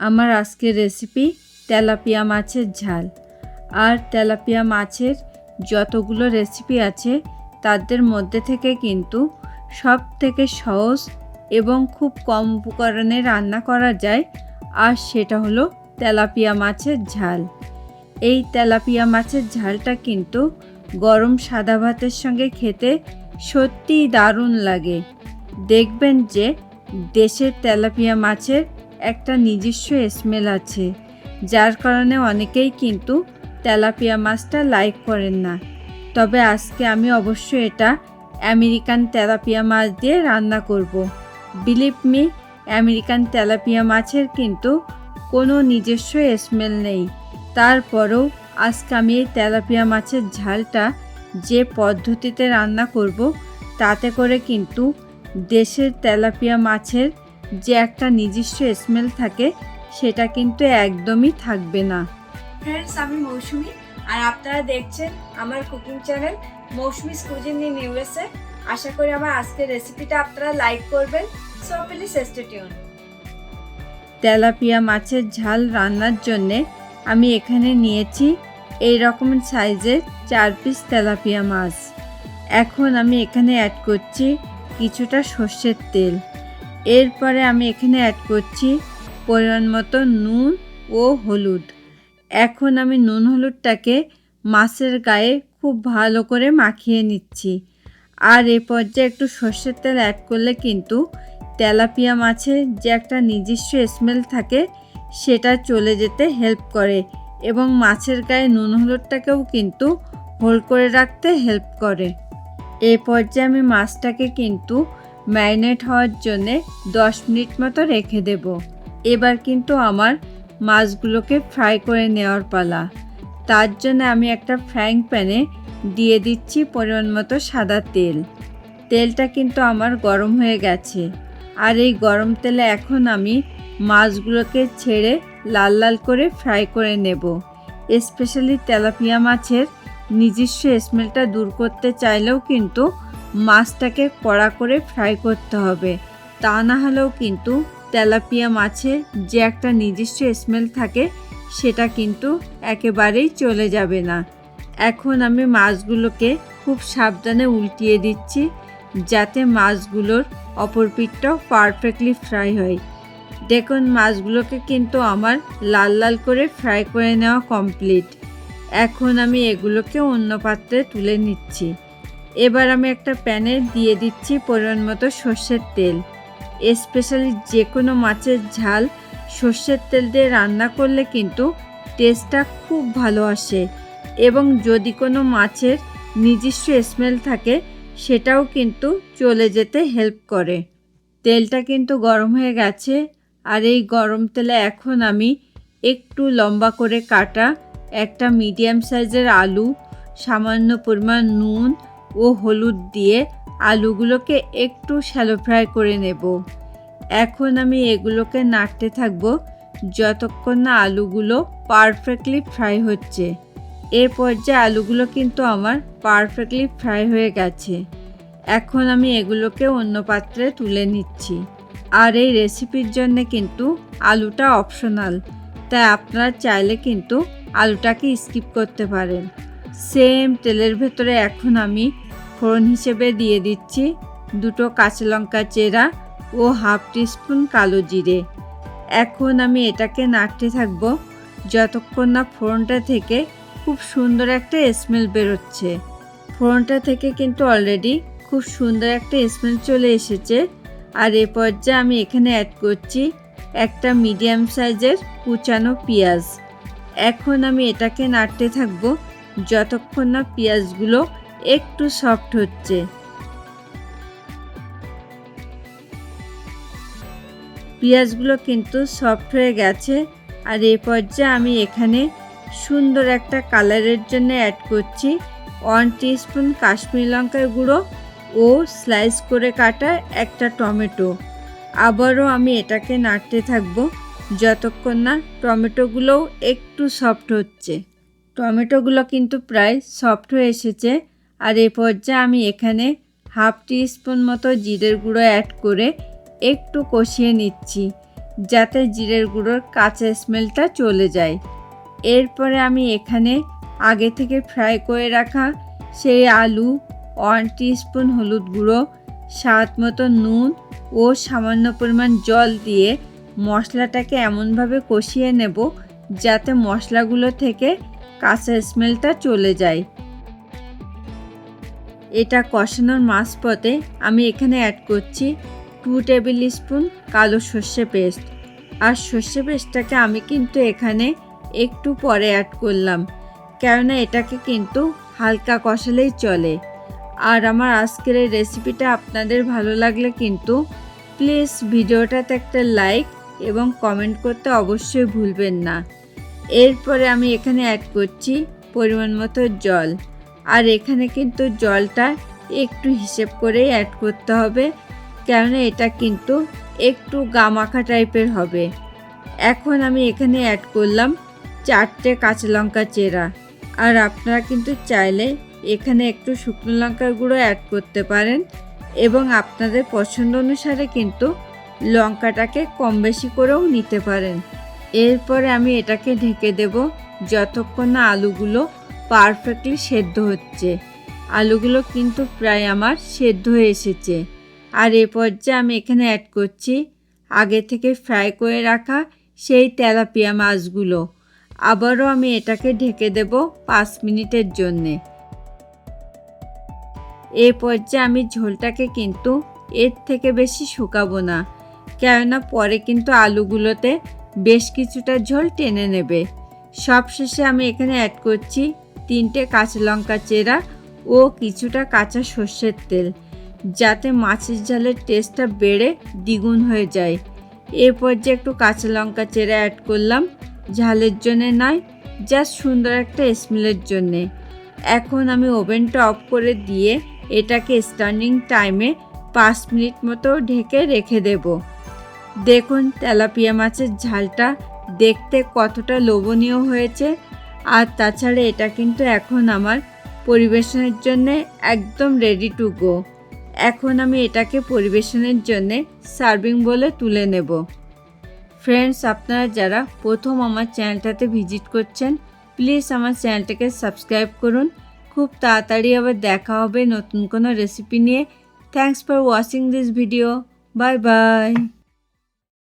আমার আজকের recipe tilapia মাছের ঝাল। আর তেলাপিয়া মাছের যতগুলো রেসিপি আছে তাদের মধ্যে থেকে কিন্তু সব থেকে সহজ এবং খুব কম উপকরণে রান্না করা যায়, আর সেটা হলো তেলাপিয়া মাছের ঝাল। এই তেলাপিয়া মাছের ঝালটা কিন্তু গরম সাদা ভাতের সঙ্গে খেতে সত্যিই দারুণ লাগে। দেখবেন যে দেশের তেলাপিয়া মাছের একটা নিজস্ব স্মেল আছে, যার কারণে অনেকেই কিন্তু তেলাপিয়া মাছটা লাইক করেন না। তবে আজকে আমি অবশ্যই এটা আমেরিকান তেলাপিয়া মাছ দিয়ে রান্না করব। বিলিভ মি, আমেরিকান তেলাপিয়া মাছের কিন্তু কোনো নিজস্ব স্মেল নেই। তারপরেও আজকে আমি এই তেলাপিয়া মাছের ঝালটা যে পদ্ধতিতে রান্না করব, তাতে করে কিন্তু দেশের তেলাপিয়া মাছের যে একটা নিজস্ব স্মেল থাকে সেটা কিন্তু একদমই থাকবে না। ফ্রেন্ডস, আমি মৌসুমি আর আপনারা দেখছেন আমার cooking channel Mousumi's cuisine in USA. আশা করি আমার আজকের রেসিপিটা আপনারা লাইক করবেন। So please stay tune. Tilapia মাছের ঝাল রান্নার জন্যে আমি এখানে নিয়েছি এই রকম সাইজের 4 পিস তেলাপিয়া মাছ। এখন আমি এখানে অ্যাড করছি কিছুটা সর্ষের তেল। এরপরে আমি এখানে অ্যাড করছি পরিমাণ মতো নুন ও হলুদ। এখন আমি নুন হলুদটাকে মাছের গায়ে খুব ভালো করে মাখিয়ে নিচ্ছি। আর এ পর্যায়ে একটু সর্ষের তেল অ্যাড করলে কিন্তু তেলাপিয়া মাছের যে একটা নিজস্ব স্মেল থাকে সেটা চলে যেতে হেল্প করে, এবং মাছের গায়ে নুন হলুদটাকেও কিন্তু হোল্ড করে রাখতে হেল্প করে। এই পর্যায়ে আমি মাছটাকে কিন্তু ম্যারিনেট হওয়ার জন্যে 10 মিনিট মতো রেখে দেব। এবার কিন্তু আমার মাছগুলোকে ফ্রাই করে নেওয়ার পালা। তার জন্য আমি একটা ফ্রাইং প্যানে দিয়ে দিচ্ছি পরিমাণ মতো সাদা তেল। তেলটা কিন্তু আমার গরম হয়ে গেছে, আর এই গরম তেলে এখন আমি মাছগুলোকে ছেড়ে লাল লাল করে ফ্রাই করে নেব। স্পেশালি তেলাপিয়া মাছের নিজস্ব স্মেলটা দূর করতে চাইলেও কিন্তু মাছটাকে কড়া করে ফ্রাই করতে হবে, তা না হলেও কিন্তু তেলাপিয়া মাছে যে একটা নিজস্ব স্মেল থাকে সেটা কিন্তু একেবারেই চলে যাবে না। এখন আমি মাছগুলোকে খুব সাবধানে উল্টিয়ে দিচ্ছি, যাতে মাছগুলোর অপর পিঠটাও পারফেক্টলি ফ্রাই হয়। দেখুন, মাছগুলোকে কিন্তু আমার লাল লাল করে ফ্রাই করে নেওয়া কমপ্লিট। এখন আমি এগুলোকে অন্য পাত্রে তুলে নিচ্ছি। এবার আমি একটা প্যানে দিয়ে দিচ্ছি পরিমাণ মতো সর্ষের তেল। স্পেশালি যে কোনো মাছের ঝাল সর্ষের তেল দিয়ে রান্না করলে কিন্তু টেস্টটা খুব ভালো আসে, এবং যদি কোনো মাছের নিজস্ব স্মেল থাকে সেটাও কিন্তু চলে যেতে হেল্প করে। তেলটা কিন্তু গরম হয়ে গেছে, আর এই গরম তেলে এখন আমি একটু লম্বা করে কাটা একটা মিডিয়াম সাইজের আলু, সামান্য পরিমাণ নুন ও হলুদ দিয়ে আলুগুলোকে একটু শ্যালো ফ্রাই করে নেব। এখন আমি এগুলোকে নাড়তে থাকবো যতক্ষণ না আলুগুলো পারফেক্টলি ফ্রাই হচ্ছে। এ পর্যায়ে আলুগুলো কিন্তু আমার পারফেক্টলি ফ্রাই হয়ে গেছে। এখন আমি এগুলোকে অন্য পাত্রে তুলে নিচ্ছি। আর এই রেসিপির জন্য কিন্তু আলুটা অপশনাল, তাই আপনারা চাইলে কিন্তু আলুটাকে স্কিপ করতে পারেন। সেম তেলের ভেতরে এখন আমি ফোড়ন হিসেবে দিয়ে দিচ্ছি 2 কাঁচা লঙ্কা চেরা ও হাফ টিস্পুন কালো জিরে। এখন আমি এটাকে নাড়তে থাকবো যতক্ষণ না ফোড়নটা থেকে খুব সুন্দর একটা স্মেল বেরোচ্ছে। ফোড়নটা থেকে কিন্তু অলরেডি খুব সুন্দর একটা স্মেল চলে এসেছে। আর এ পর্যায়ে আমি এখানে অ্যাড করছি একটা মিডিয়াম সাইজের কুচানো পেঁয়াজ। এখন আমি এটাকে নাড়তে থাকবো যতক্ষণ না পেঁয়াজগুলো একটু সফট হচ্ছে। পেঁয়াজগুলো কিন্তু সফট হয়ে গেছে। আর এই পর্যায়ে আমি এখানে সুন্দর একটা কালারের জন্য অ্যাড করছি 1 টিস্পুন কাশ্মীরি লঙ্কার গুঁড়ো ও স্লাইস করে কাটা একটা টমেটো। আবারও আমি এটাকে নাড়তে থাকবো যতক্ষণ না টমেটোগুলোও একটু সফট হচ্ছে। টমেটোগুলো কিন্তু প্রায় সফট হয়ে এসেছে। আর এই পর্যায়ে আমি এখানে হাফ টিস্পুন মতো জিরের গুঁড়ো অ্যাড করে একটু কষিয়ে নিচ্ছি। যাতে জিরের গুঁড়োর কাঁচা স্মেলটা চলে যায়। এরপরে আমি এখানে আগে থেকে ফ্রাই করে রাখা সেই আলু, 1 টিস্পুন হলুদ গুঁড়ো, স্বাদ মতো নুন ও সামান্য পরিমাণ জল দিয়ে মশলাটাকে এমনভাবে কষিয়ে নেব যাতে মশলাগুলো থেকে কাঁচা স্মেলটা চলে যায়। এটা কষানোর মাঝপথে আমি এখানে অ্যাড করছি 2 টেবিল স্পুন কালো সর্ষে পেস্ট। আর সর্ষে পেস্টটাকে আমি কিন্তু এখানে একটু পরে অ্যাড করলাম, কেননা এটাকে কিন্তু হালকা কষালেই চলে। আর আমার আজকের এই রেসিপিটা আপনাদের ভালো লাগলে কিন্তু প্লিজ ভিডিওটাতে একটা লাইক এবং কমেন্ট করতে অবশ্যই ভুলবেন না। এরপরে আমি এখানে অ্যাড করছি পরিমাণ মতো জল। আর এখানে কিন্তু জলটা একটু হিসেব করেই অ্যাড করতে হবে, কেননা এটা কিন্তু একটু গামাখা টাইপের হবে। এখন আমি এখানে অ্যাড করলাম 4টে কাঁচা লঙ্কা চেরা। আর আপনারা কিন্তু চাইলে এখানে একটু শুকনো লঙ্কার গুঁড়ো অ্যাড করতে পারেন এবং আপনাদের পছন্দ অনুসারে কিন্তু লঙ্কাটাকে কম বেশি করেও নিতে পারেন। এরপরে আমি এটাকে ঢেকে দেব যতক্ষণ না আলুগুলো পারফেক্টলি সেদ্ধ হচ্ছে। আলুগুলো কিন্তু প্রায় আমার সেদ্ধ হয়ে এসেছে। আর এ পর্যায়ে আমি এখানে অ্যাড করছি আগে থেকে ফ্রাই করে রাখা সেই তেলাপিয়া মাছগুলো। আবারও আমি এটাকে ঢেকে দেব 5 মিনিটের জন্যে। এই পর্যায়ে আমি ঝোলটাকে কিন্তু এর থেকে বেশি শুকাবো না, কেননা পরে কিন্তু আলুগুলোতে বেশ কিছুটা ঝোল টেনে নেবে। সবশেষে আমি এখানে অ্যাড করছি 3টে কাঁচা লঙ্কা চেরা ও কিছুটা কাঁচা সর্ষের তেল, যাতে মাছের ঝালের টেস্টটা বেড়ে দ্বিগুণ হয়ে যায়। এই পর্যায়ে একটু কাঁচা লঙ্কা চেরা অ্যাড করলাম, ঝালের জন্যে নয়, জাস্ট সুন্দর একটা স্মেলের জন্যে। এখন আমি ওভেনটা অফ করে দিয়ে এটাকে স্ট্যান্ডিং টাইমে 5 মিনিট মতো ঢেকে রেখে দেব। দেখুন তেলাপিয়া মাছের ঝালটা দেখতে কতটা লোভনীয় হয়েছে। আর তাছাড়া এটা কিন্তু এখন আমার পরিবেশনের জন্যে একদম রেডি টু গো। এখন আমি এটাকে পরিবেশনের জন্যে সার্ভিং বলে তুলে নেব। ফ্রেন্ডস, আপনারা যারা প্রথম আমার চ্যানেলটাতে ভিজিট করছেন, প্লিজ আমার চ্যানেলটাকে সাবস্ক্রাইব করুন। খুব তাড়াতাড়ি আবার দেখা হবে নতুন কোনো রেসিপি নিয়ে। Thanks for watching this video. Bye bye.